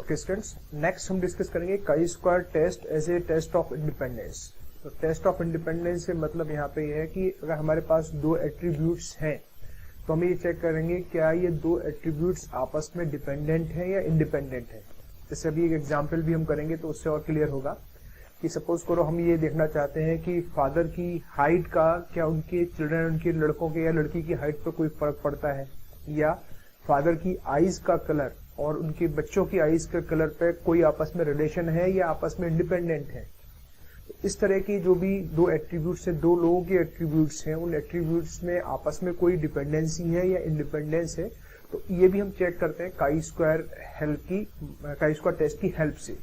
Okay students, next हम discuss करेंगे chi square test as a test of independence. तो test of independence से मतलब यहाँ पे ये है कि अगर हमारे पास दो एट्रीब्यूट्स हैं तो हम ये चेक करेंगे क्या ये दो एट्रीब्यूट्स आपस में डिपेंडेंट है या इंडिपेंडेंट है। जैसे अभी एक एग्जाम्पल भी हम करेंगे तो उससे और क्लियर होगा कि सपोज करो हम ये देखना चाहते हैं कि फादर की हाइट का क्या उनके चिल्ड्रन, उनके लड़कों के या लड़की की हाइट पर कोई फर्क पड़ता है, या फादर की आईज का कलर और उनके बच्चों की आईज के कलर पे कोई आपस में रिलेशन है या आपस में इंडिपेंडेंट है। इस तरह की जो भी दो एट्रीब्यूट्स हैं, दो लोगों के एट्रीब्यूट्स हैं, उन एट्रीब्यूट्स में आपस में कोई डिपेंडेंसी है या इंडिपेंडेंस है, तो ये भी हम चेक करते हैं काई स्क्वायर टेस्ट की हेल्प से।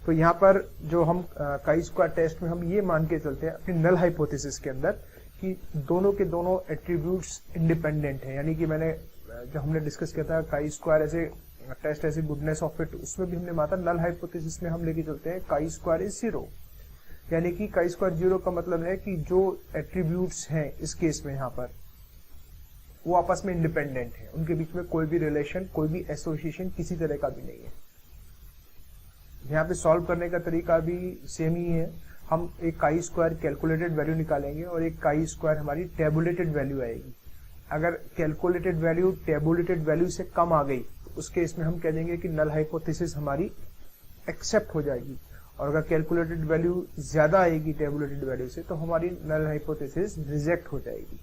तो यहाँ पर जो हम काई स्क्वायर टेस्ट में हम ये मान के चलते हैं अपनी नल हाइपोथेसिस के अंदर कि दोनों के दोनों एट्रीब्यूट्स इंडिपेंडेंट हैं। यानी कि मैंने जो हमने डिस्कस किया था काई स्क्वायर ऐसे टेस्ट ऐसे गुडनेस ऑफ इट, उसमें भी हमने माना नल हाइपोथेसिस में हम लेके चलते हैं काई स्क्वायर इज 0। यानी कि काई स्क्वायर 0 का मतलब है कि जो एट्रीब्यूट्स हैं इस केस में यहाँ पर वो आपस में इंडिपेंडेंट है, उनके बीच में कोई भी रिलेशन, कोई भी एसोसिएशन किसी तरह का भी नहीं है। यहाँ पे सॉल्व करने का तरीका भी सेम ही है। हम एक काई स्क्वायर कैलकुलेटेड वैल्यू निकालेंगे और एक काई स्क्वायर हमारी टेबुलेटेड वैल्यू आएगी। अगर कैलकुलेटेड वैल्यू टेबुलेटेड वैल्यू से कम आ गई तो उसके इसमें हम कह देंगे कि नल हाइपोथेसिस हमारी एक्सेप्ट हो जाएगी, और अगर कैलकुलेटेड वैल्यू ज्यादा आएगी टेबुलेटेड वैल्यू से तो हमारी नल हाइपोथेसिस रिजेक्ट हो जाएगी।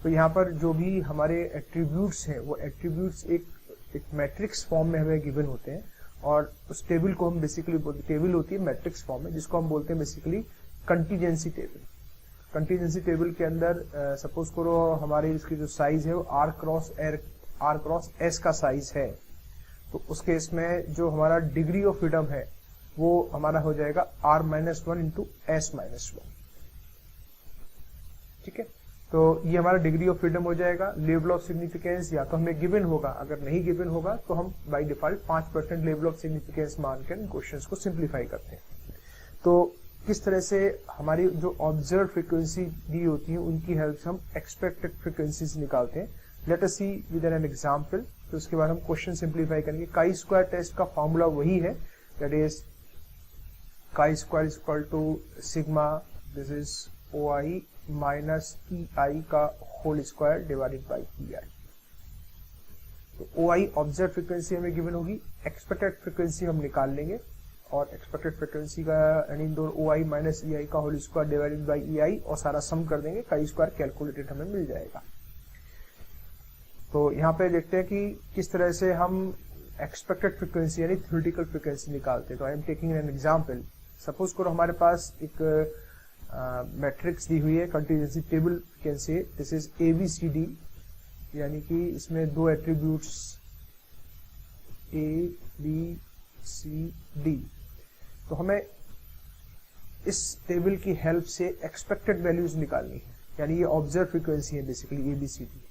तो यहाँ पर जो भी हमारे एट्रीब्यूट्स हैं वो एट्रीब्यूट्स एक मैट्रिक्स फॉर्म में हमें गिवन होते हैं, और उस टेबल को हम बेसिकली टेबल होती है मैट्रिक्स फॉर्म में, जिसको हम बोलते हैं basically contingency table. Contingency table के अंदर सपोज करो हमारी इसकी जो साइज है वो आर क्रॉस एस का साइज है, तो उस केस में जो हमारा डिग्री ऑफ फ्रीडम है वो हमारा हो जाएगा r-1 इंटू s-1। ठीक है, तो ये हमारा डिग्री ऑफ फ्रीडम हो जाएगा। लेवल ऑफ सिग्निफिकेंस या तो हमें गिवन होगा, अगर नहीं गिवन होगा तो हम by default 5% level of significance मानकर इन क्वेश्चंस को सिंप्लीफाई करते हैं। तो किस तरह से हमारी जो ऑब्जर्व फ्रीक्वेंसी दी होती है उनकी हेल्प से हम एक्सपेक्टेड फ्रीक्वेंसीज निकालते हैं। Let us see with an example. तो उसके बाद हम क्वेश्चन सिंप्लीफाई करेंगे। काई स्क्वायर टेस्ट का फॉर्मूला वही है, that is chi square is equal to sigma, this is OI minus EI का whole square divided by EI। तो OI ऑब्जर्व फ्रीक्वेंसी हमें गिवन होगी, एक्सपेक्टेड फ्रीक्वेंसी हम निकाल लेंगे, और एक्सपेक्टेड फ्रीक्वेंसी का यानी दो OI माइनस EI का whole square divided by EI और सारा सम कर देंगे, काई स्क्वायर कैलकुलेटेड हमें मिल जाएगा। तो यहाँ पे देखते हैं कि किस तरह से हम एक्सपेक्टेड फ्रीक्वेंसी यानी थ्योरेटिकल फ्रीक्वेंसी निकालते हैं। तो I am taking an example. Suppose करो हमारे पास एक मैट्रिक्स दी हुई है, contingency table can say this is ABCD, यानी कि इसमें दो एट्रीब्यूट्स ABCD। तो हमें इस टेबल की हेल्प से एक्सपेक्टेड वैल्यूज निकालनी है, यानी ये ऑब्जर्व फ्रीक्वेंसी है बेसिकली ABCD।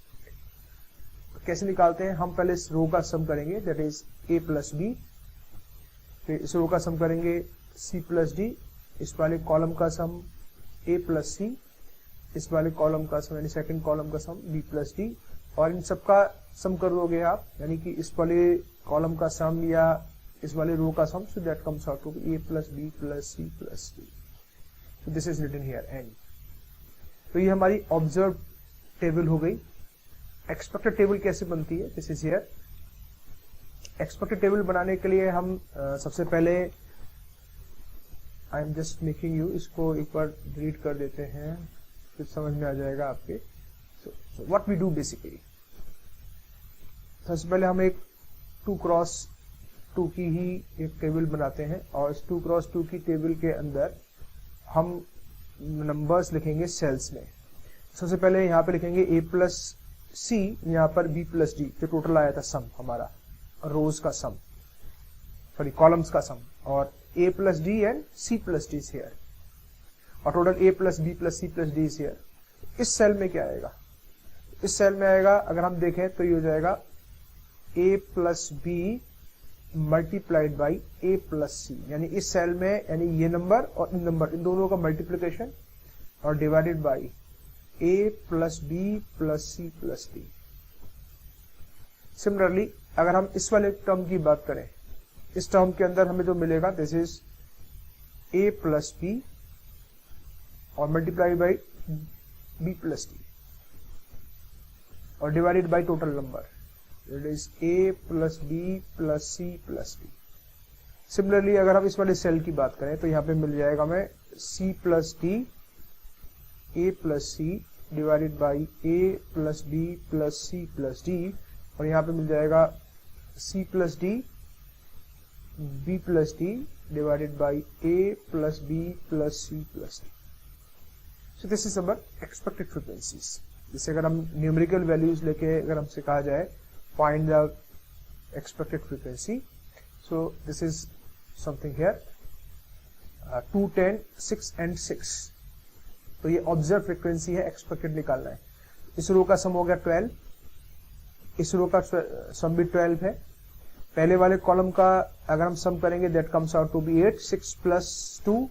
कैसे निकालते हैं? हम पहले इस रो का सम करेंगे, that is A plus B, फिर इस रो का सम करेंगे C प्लस D, इस वाले कॉलम का सम A प्लस C, इस वाले कॉलम का सम यानी सेकंड कॉलम का सम B प्लस D, और इन सबका सम कर दोगे आप, यानी कि इस वाले कॉलम का सम या इस वाले रो का sum, so that comes out to A plus B plus C plus D। So this is written here n। तो ये हमारी ऑब्जर्व टेबल हो गई। एक्सपेक्टेड टेबल कैसे बनती है? This is here. Expected table बनाने के लिए हम सबसे पहले I am just making you, इसको एक बार डिलीट कर देते हैं, फिर समझ में आ जाएगा आपके। So what we do basically, सबसे पहले हम एक 2x2 की ही एक टेबल बनाते हैं, और इस 2x2 की टेबल के अंदर हम नंबर्स लिखेंगे सेल्स में। सबसे पहले यहाँ पे लिखेंगे A प्लस C, यहाँ पर B प्लस D, जो टोटल आया था सम हमारा, रोज का सम, सॉरी कॉलम्स का सम, और A plus D and C plus D here, और total A plus B plus C plus D here. इस सेल में क्या आएगा? इस सेल में आएगा, अगर हम देखें तो ये हो जाएगा A plus B multiplied by A plus C, यानी इस सेल में यानी ये नंबर और इन नंबर, इन दोनों का मल्टीप्लिकेशन और divided by A plus B plus C plus D। Similarly अगर हम इस वाले टर्म की बात करें इस टर्म के अंदर हमें जो मिलेगा this is a plus B और multiply by b plus d और divided by total number, it is a plus B plus c plus d। Similarly अगर हम इस वाले सेल की बात करें तो यहाँ पे मिल जाएगा हमें c plus d, a plus c divided by a plus b plus c plus d और यहाँ पे मिल जाएगा c plus d, b plus d divided by a plus b plus c plus d। So this is our expected frequencies. जिसे अगर हम numerical values लेके अगर हमसे कहा जाए find the expected frequency, so this is something here 2, 10, 6 and 6। तो ये ऑब्जर्व फ्रीक्वेंसी है, एक्सपेक्टेड निकालना है। इस रो का सम हो गया 12, इस रो का सम भी 12 है। पहले वाले कॉलम का अगर हम सम करेंगे that comes out to be 8, 6 plus 2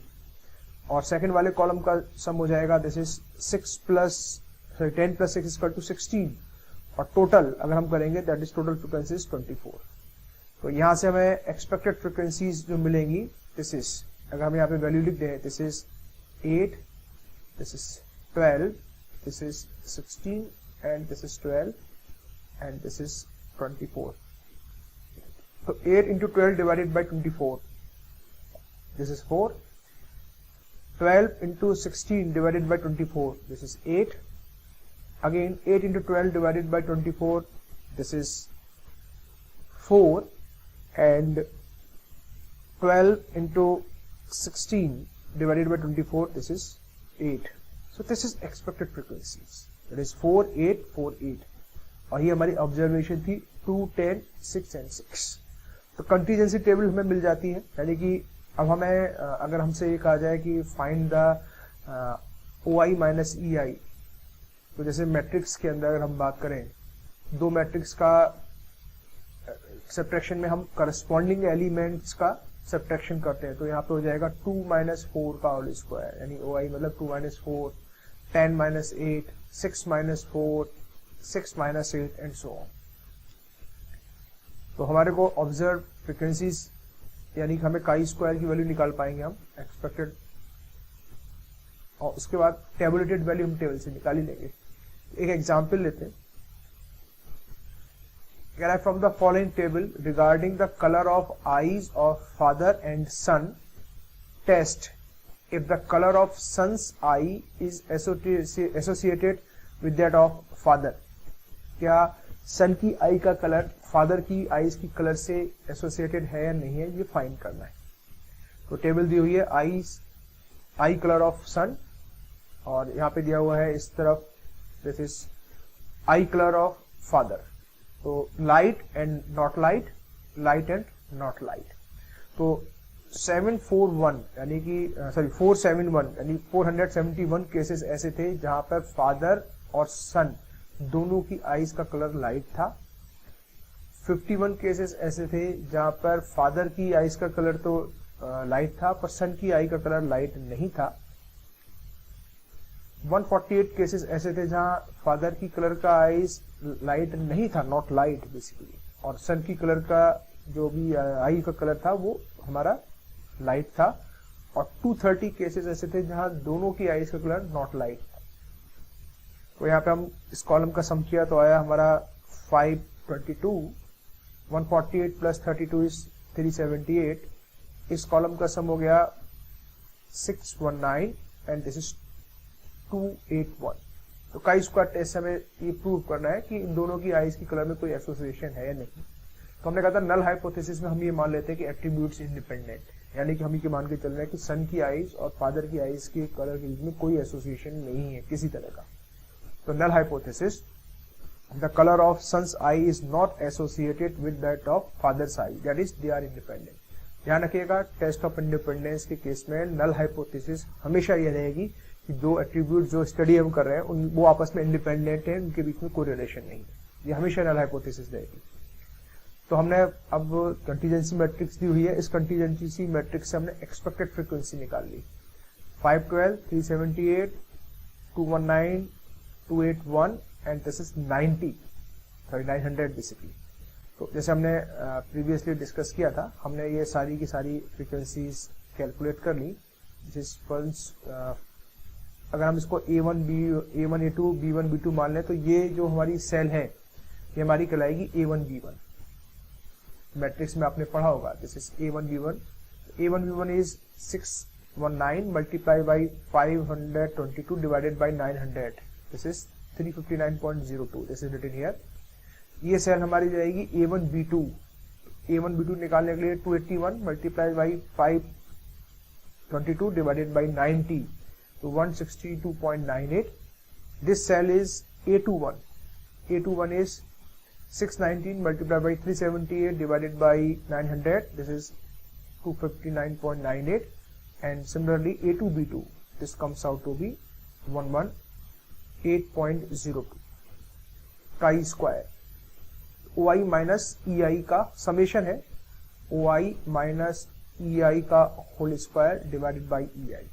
और सेकंड वाले कॉलम का सम हो जाएगा this is 10 plus 6 equal to 16 और टोटल अगर हम करेंगे दैट इज टोटल फ्रीक्वेंसी 24। तो यहां से हमें एक्सपेक्टेड फ्रीक्वेंसीज जो मिलेंगी दिस इज, अगर हम यहाँ पे वैल्यू लिख दें this is 8, this is 12, this is 16 and this is 12 and this is 24। तो 8 into 12 divided by 24, this is 4. 12 into 16 divided by 24, this is 8. Again 8 into 12 divided by 24, this is 4. And 12 into 16 divided by 24, this is 8. So this is expected frequencies. That is 4, 8, 4, 8. और ये हमारी observation थी 2, 10, 6 and 6। तो contingency table हमें मिल जाती है, यानी कि अब हमें अगर हमसे ये कहा जाए कि find the OI minus EI, तो जैसे मैट्रिक्स के अंदर अगर हम बात करें दो मैट्रिक्स का सब्ट्रैक्शन में हम करस्पॉन्डिंग एलिमेंट्स का सब्ट्रैक्शन करते हैं, तो यहाँ पे हो जाएगा 2 माइनस 4 का होल स्क्वायर, यानी OI मतलब 2 minus 4, 10 minus 8, 6 minus 4, 6 minus 8 and so on. तो हमारे को ऑब्जर्व फ्रीक्वेंसीज यानी कि हमें काई स्क्वायर की वैल्यू निकाल पाएंगे हम एक्सपेक्टेड, और उसके बाद टेबुलेटेड वैल्यू हम टेबल से निकाल ही लेंगे। एक एग्जांपल लेते हैं, from the following table regarding the colour of eyes of father and son test if the colour of son's eye is associated with that of father. क्या सन की eye का कलर फादर की eyes की colour से associated है या नहीं है, ये फाइंड करना है। तो टेबल दी हुई है आई कलर ऑफ सन और यहाँ पे दिया हुआ है इस तरफ this is eye colour of father. तो light and not light, light and not light. तो 741 यानी कि 471 यानी 471 केसेस ऐसे थे जहां पर फादर और सन दोनों की आईज का कलर लाइट था। 51 केसेस ऐसे थे जहां पर फादर की आईज का कलर तो लाइट था पर सन की आई का कलर लाइट नहीं था। 148 केसेस ऐसे थे जहां फादर की कलर का आईज लाइट नहीं था, नॉट लाइट बेसिकली, और सन की कलर का जो भी आई का कलर था वो हमारा लाइट था। और 230 केसेस ऐसे थे जहां दोनों की आईज का कलर नॉट लाइट था। तो यहाँ पे हम इस कॉलम का सम किया तो आया हमारा 522, 148 प्लस 32 इज 378। इस कॉलम का सम हो गया 619 एंड दिस इज 281। तो काई स्क्वायर टेस्ट से हमें ये प्रूव करना है कि इन दोनों की आईज की कलर में कोई एसोसिएशन है या नहीं। तो हमने कहा था नल हाइपोथेसिस में हम ये मान लेते हैं कि एट्रीब्यूट्स इंडिपेंडेंट, यानी कि हम ये मान के चल रहे हैं कि सन की आईज और फादर की आईज के कलर के बीच में कोई एसोसिएशन नहीं है किसी तरह का। तो null hypothesis, the color of son's eye is not associated with that of father's eye, that is they are independent। ध्यान रखिएगा टेस्ट ऑफ इंडिपेंडेंस के केस में नल हाइपोथेसिस हमेशा ये रहेगी कि दो एट्रीब्यूट जो स्टडी हम कर रहे हैं वो आपस में इंडिपेंडेंट है, उनके बीच में कोई रिलेशन नहीं है, ये हमेशा नल हाइपोथेसिस रहेगी। तो हमने अब कंटीजेंसी मैट्रिक्स दी हुई है, इस कंटीजेंसी मैट्रिक्स से हमने एक्सपेक्टेड फ्रीक्वेंसी निकाल ली। 512, 378, 219, 281 and this is 900 basically। तो जैसे हमने प्रीवियसली डिस्कस किया था, हमने ये सारी की सारी फ्रीक्वेंसीज कैलकुलेट कर ली। जिस पल्स अगर हम इसको A1 A2 B1 B2 मान लें, तो ये जो हमारी सेल है ये हमारी कहलाएगी A1 B1। मैट्रिक्स में आपने पढ़ा होगा, this is A1 B1। A1 B1 is 619 multiply by 522 divided by 900, this is 359.02, this is written here. ये सेल हमारी जाएगी A1 B2। A1 B2 निकालने के लिए 281 मल्टीप्लाई बाई 522 डिवाइडेड बाई 90, तो 162.98। This cell is A21। A21 is 619 multiplied by 378 divided by 900, this is 259.98, and similarly A2B2, this comes out to be 118.02 chi square। OI minus EI का summation है, OI minus EI का whole square divided by EI।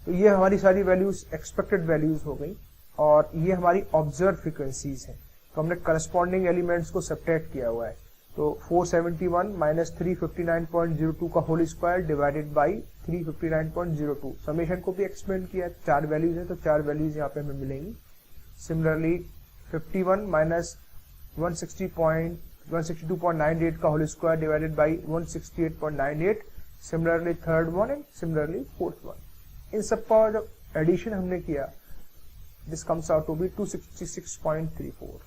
तो ये हमारी सारी values expected values हो गई, और ये हमारी ऑब्जर्व फ्रीक्वेंसीज हैं। तो हमने करस्पॉन्डिंग एलिमेंट्स को सब्ट्रैक्ट किया हुआ है, तो 471 माइनस 359.02 का whole square divided by 359.02। Summation को भी एक्सपेंड किया, 4 वैल्यूज है तो 4 वैल्यूज यहाँ पे हमें मिलेंगी। सिमिलरली 51 माइनस 162.98 का whole square divided by 168.98, similarly third one and similarly fourth one. इन सब का जब एडिशन हमने किया, this comes out to be 266.34।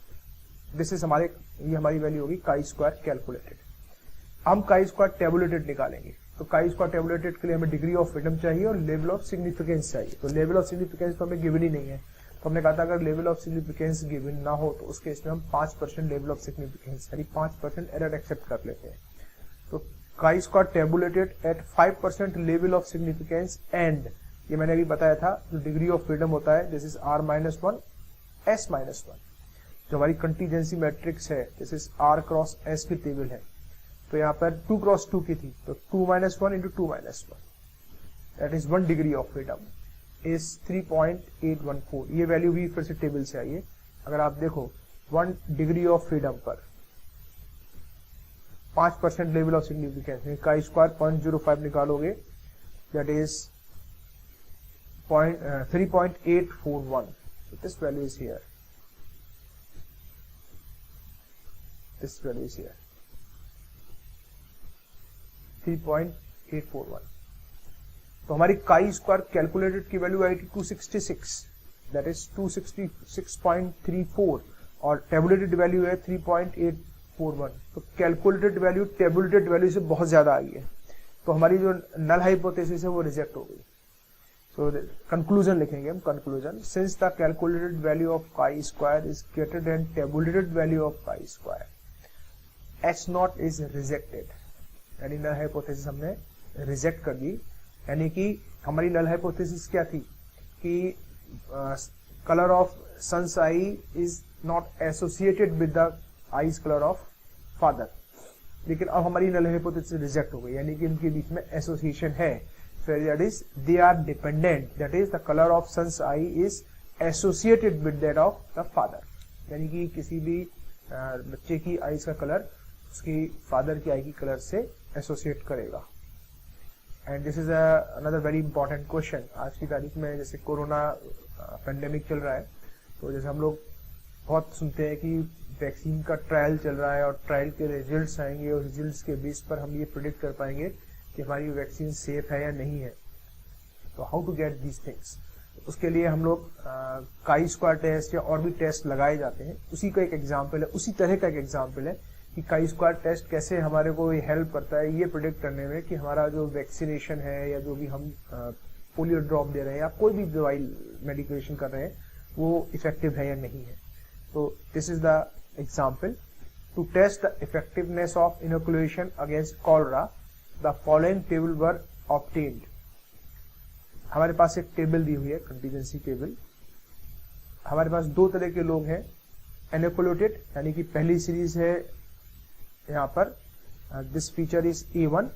This is ये हमारी वैल्यू होगी काई स्क्वायर कैलकुलेटेड। हम काई स्क्वायर टेबुलेटेड निकालेंगे, तो काई स्क्वायर टेबुलेटेड के लिए हमें डिग्री ऑफ फ्रीडम चाहिए और लेवल ऑफ सिग्निफिकेंस चाहिए। तो लेवल ऑफ सिग्निफिकेंस तो हमें गिवन ही नहीं है, तो हमने कहा था अगर लेवल ऑफ सिग्निफिकेंस गिवन ना हो तो उस केस में हम 5% लेवल ऑफ सिग्निफिकेंस यानी 5% एरर एक्सेप्ट कर लेते हैं। तो chi square tabulated at 5% level of significance and, ये मैंने अभी बताया था, जो डिग्री ऑफ फ्रीडम होता है दिस इज R-1 S-1। जो हमारी कंटीजेंसी मैट्रिक्स है this is R cross S की टेबल है, तो यहाँ पर 2 क्रॉस 2 की थी, तो 2-1 into 2-1, that is 1 degree of freedom is 3.814। ये वैल्यू भी फिर से टेबल से आई है। अगर आप देखो 1 डिग्री ऑफ फ्रीडम पर 5% लेवल ऑफ सिग्निफिकेंस का स्क्वायर 0.05 निकालोगे, that is 3.841। So this value is here. This value is here. 3.841। तो हमारी काई स्क्वायर कैलकुलेटेड की वैल्यू आई थी 266, दैट इज 266.34, और टेबुलेटेड वैल्यू है 3.841। तो कैलकुलेटेड वैल्यू टेबुलेटेड वैल्यू से बहुत ज्यादा आई है, तो हमारी जो नल हाइपोथेसिस है वो रिजेक्ट हो गई। So conclusion लिखेंगे हम, conclusion, since the calculated value of chi square is greater than tabulated value of chi square, H0 is rejected। यानी नल हाइपोथेसिस हमने रिजेक्ट कर दी। यानी कि हमारी नल हाइपोथेसिस क्या थी कि colour of son's eye is not associated with the eyes colour of father, लेकिन अब हमारी नल हाइपोथेसिस रिजेक्ट हो गई, यानी कि इनके बीच में एसोसिएशन है। So that is they are dependent, that is the color of son's eye is associated with that of the father। यानी कि किसी भी बच्चे की आईज का कलर उसकी फादर की आई की कलर से एसोसिएट करेगा। And this is another very important question. आज की तारीख में जैसे कोरोना पेंडेमिक चल रहा है, तो जैसे हम लोग बहुत सुनते हैं कि वैक्सीन का ट्रायल चल रहा है और ट्रायल के रिजल्ट्स आएंगे और रिजल्ट्स के बेस पर हम ये प्रिडिक्ट कर पाएंगे कि हमारी वैक्सीन सेफ है या नहीं है। तो how to get these things, उसके लिए हम लोग काई स्क्वायर टेस्ट या और भी टेस्ट लगाए जाते हैं। उसी का एक एग्जाम्पल है, उसी तरह का एक एग्जाम्पल है कि काई स्क्वायर टेस्ट कैसे हमारे को हेल्प करता है ये प्रिडिक्ट करने में कि हमारा जो वैक्सीनेशन है या जो भी हम पोलियो ड्रॉप दे रहे हैं या कोई भी दवाई मेडिकेशन कर रहे हैं वो इफेक्टिव है या नहीं है। तो this is the example. To test the effectiveness of inoculation against cholera, the following table were obtained. हमारे पास एक टेबल दी हुई है, कंटीजेंसी टेबल। हमारे पास 2 तरह के लोग हैं, इनोकुलेटेड यानी कि पहली सीरीज है यहाँ पर, दिस फीचर इज A1,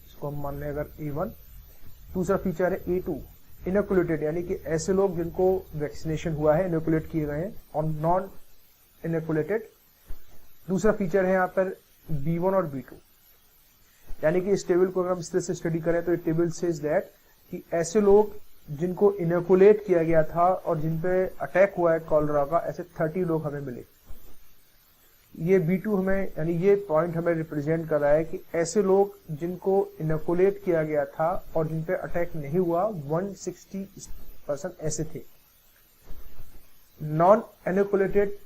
इसको हम मान लें अगर A1। दूसरा फीचर है A2, इनोकुलेटेड यानी कि ऐसे लोग जिनको वैक्सीनेशन हुआ है, इनोकुलेट किए गए हैं, और नॉन इनोकुलेटेड दूसरा फीचर है यहाँ पर B1 और B2, यानी कि इस टेबल को अगर हम इस तरह से स्टडी करें तो ये टेबल सेज दैट कि ऐसे लोग जिनको इनोकुलेट किया गया था और जिन पे अटैक हुआ है कॉलरा का, ऐसे 30 लोग हमें मिले। ये B2 हमें, यानी ये पॉइंट हमें रिप्रेजेंट कर रहा है कि ऐसे लोग जिनको इनोकुलेट किया गया था और जिन पे अटैक नहीं हुआ 160% ऐसे थे। नॉन इनोकुलेटेड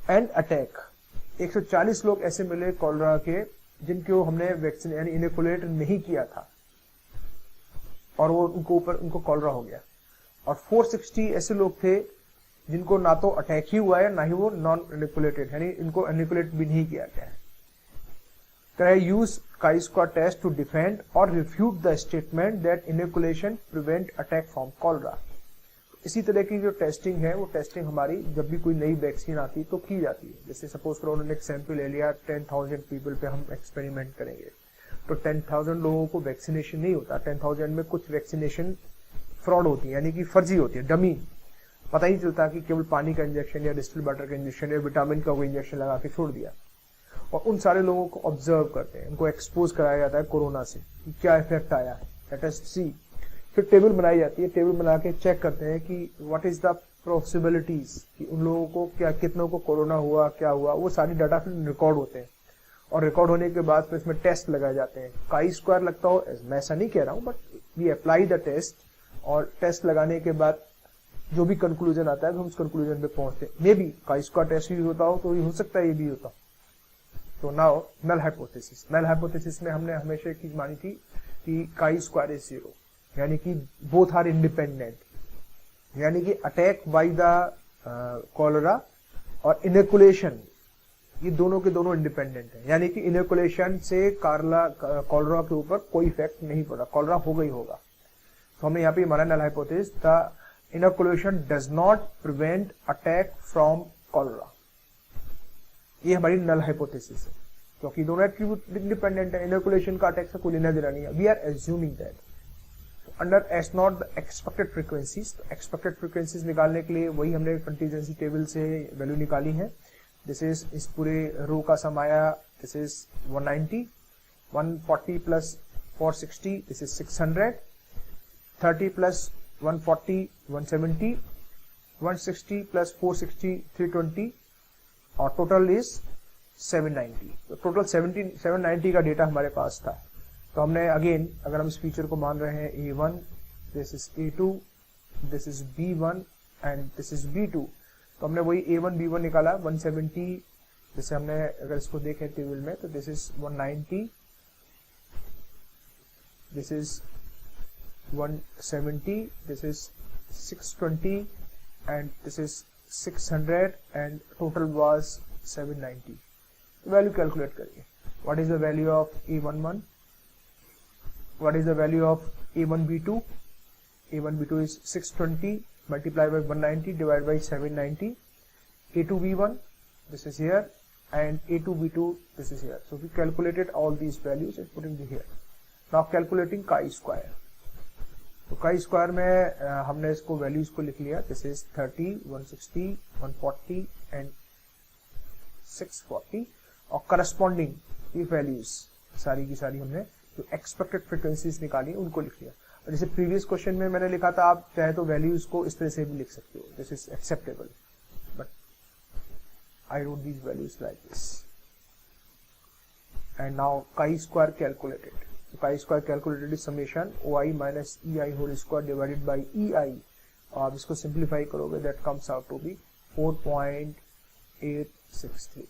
एंड अटैक 140 लोग ऐसे मिले कॉलरा के जिनको हमने वैक्सीन यानी इनोकुलेट नहीं किया था और वो उनको कॉलरा हो गया। और 460 ऐसे लोग थे जिनको ना तो अटैक ही हुआ है ना ही वो नॉन इनोकुलेटेड, यानी इनको इनोकुलेट भी नहीं किया गया है। Can I use chi-square test to defend or refute the statement that inoculation prevent attack from cholera? इसी तरह की जो टेस्टिंग है वो टेस्टिंग हमारी जब भी कोई नई वैक्सीन आती तो की जाती है। जैसे सपोज करो उन्होंने एक सैंपल ले लिया, 10,000 पीपल पे हम एक्सपेरिमेंट करेंगे, तो 10,000 लोगों को वैक्सीनेशन नहीं होता। 10,000 में कुछ वैक्सीनेशन फ्रॉड होती है, यानी कि फर्जी होती है, डमी, पता ही चलता कि केवल पानी का इंजेक्शन या डिस्टिल वाटर का इंजेक्शन या विटामिन का कोई इंजेक्शन लगा के छोड़ दिया। और उन सारे लोगों को ऑब्जर्व करते हैं, उनको एक्सपोज कराया जाता है कोरोना से कि क्या इफेक्ट आया है, लेट अस सी। फिर टेबल बनाई जाती है, टेबल बना के चेक करते हैं कि व्हाट इज द पॉसिबिलिटीज कि उन लोगों को क्या, कितनों को कोरोना हुआ, क्या हुआ, वो सारी डाटा फिर रिकॉर्ड होते हैं। और रिकॉर्ड होने के बाद फिर इसमें टेस्ट लगाए जाते हैं। chi-square लगता हो, मैं ऐसा नहीं कह रहा हूँ, but we apply the test, और टेस्ट लगाने के बाद जो भी कंक्लूजन आता है हम उस कंक्लूजन पे पहुंचते हैं। May be chi-square test use होता हो तो ये हो सकता है, ये भी होता। तो now null hypothesis, null hypothesis में हमने हमेशा एक चीज मानी थी कि chi-square इज 0, यानी कि बोथ आर इंडिपेंडेंट, यानी कि अटैक बाय द कॉलरा और इनोकुलेशन, ये दोनों के दोनों इंडिपेंडेंट है, यानी कि इनोकुलेशन से कॉलरा के ऊपर कोई इफेक्ट नहीं पड़ा, कॉलरा होगा ही होगा। तो हमने यहाँ पे माना null hypothesis, the inoculation does not prevent attack from cholera, ये हमारी नल हाइपोथेसिस है, क्योंकि दोनों एट्रीब्यूट इंडिपेंडेंट है। इनोकुलेशन का अटैक से कोई लेना देना नहीं है। We are assuming that under S not the expected frequencies. Expected frequencies निकालने के लिए वही हमने कंटीजेंसी टेबल से वैल्यू निकाली है। दिस इज, इस पूरे रो का सम आया, this is 190, 140 plus 460, this is 600, 30 plus 140 170, 160 plus 460 320, और टोटल इज 790। तो टोटल 790 का डेटा हमारे पास था। तो हमने अगेन, अगर हम इस फीचर को मान रहे हैं A1, this is A2, this is B1 and this is B2, तो हमने वही A1 B1 निकाला 170। जैसे हमने अगर इसको देखें टेबल में तो this is 190, this is 170, this is 620 and this is 600 and total was 790। Value calculate करिए। What is the value of A11? What is the value of A1B2? A1B2 is 620 multiplied by 190 divided by 790. A2B1, this is here, and A2B2, this is here. So we calculated all these values and putting them here. Now calculating chi-square. तो chi-square में हमने इसको values को लिख लिया. This is 30, 160, 140 and 640, और corresponding ये values सारी की सारी हमने जो एक्सपेक्टेड फ्रीक्वेंसीज निकाली उनको लिख लिया। और जैसे प्रीवियस क्वेश्चन में मैंने लिखा था, आप चाहे तो वैल्यूज को इस तरह से भी लिख सकते हो, this is acceptable, but I wrote these values like this. And now chi-square calculated. chi-square calculated is summation OI minus EI whole square divided by EI, और आप इसको सिंप्लीफाई करोगे that comes out to be 4.863।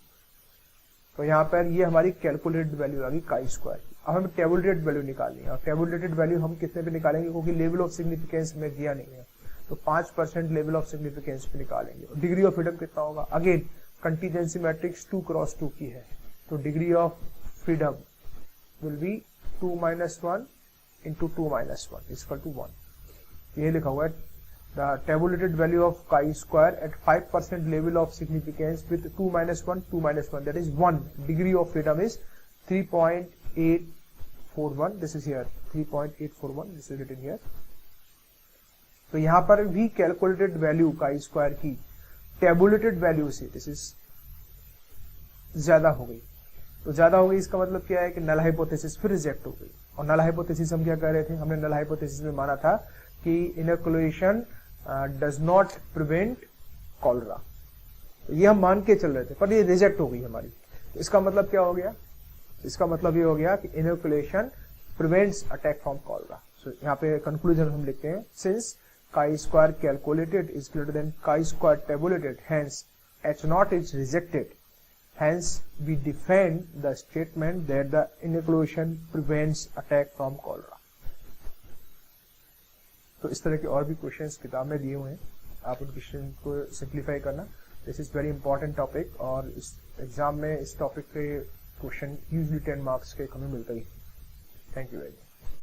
तो यहाँ पर ये हमारी calculated value आ गई chi-square की। अब हमें टेबुलेटेड वैल्यू निकालनी है, और टेबुलेटेड वैल्यू हम कितने पे निकालेंगे, क्योंकि लेवल ऑफ सिग्निफिकेंस में दिया नहीं है, तो 5% लेवल ऑफ सिग्निफिकेंस पे निकालेंगे। डिग्री ऑफ फ्रीडम कितना होगा, अगेन कंटीजेंसी मैट्रिक्स 2x2 की है, तो degree of freedom will be 2 - 1 into 2 - 1 equal to 1। ये लिखा हुआ है the tabulated value of chi-square at 5% level of significance with 2 - 1, 2 - 1, that is 1. Degree of freedom is 3.841. This is here 3.841. This is written here. तो यहाँ पर भी calculated value chi-square की tabulated value से, दिस इज ज्यादा हो गई। तो ज्यादा हो गई इसका मतलब क्या है कि नल हाइपोथेसिस फिर रिजेक्ट हो गई। और नल हाइपोथेसिस हम क्या कह रहे थे, हमने नल हाइपोथेसिस में माना था कि inoculation does not prevent cholera, तो ये हम मान के चल रहे थे, पर ये रिजेक्ट हो गई हमारी। तो इसका मतलब क्या हो गया, इसका मतलब ये हो गया कि inoculation prevents attack from cholera. So यहाँ पे कंक्लूजन हम लिखते हैं, since chi square calculated is greater than chi square tabulated, hence H naught is rejected. Hence we defend the statement that the inoculation prevents attack from cholera. तो इस तरह के और भी क्वेश्चंस किताब में दिए हुए हैं, आप उन क्वेश्चन को सिंप्लीफाई करना। This is very important topic, और इस एग्जाम में इस टॉपिक के क्वेश्चन यूजली 10 मार्क्स के हमें मिलता ही। Thank you very much.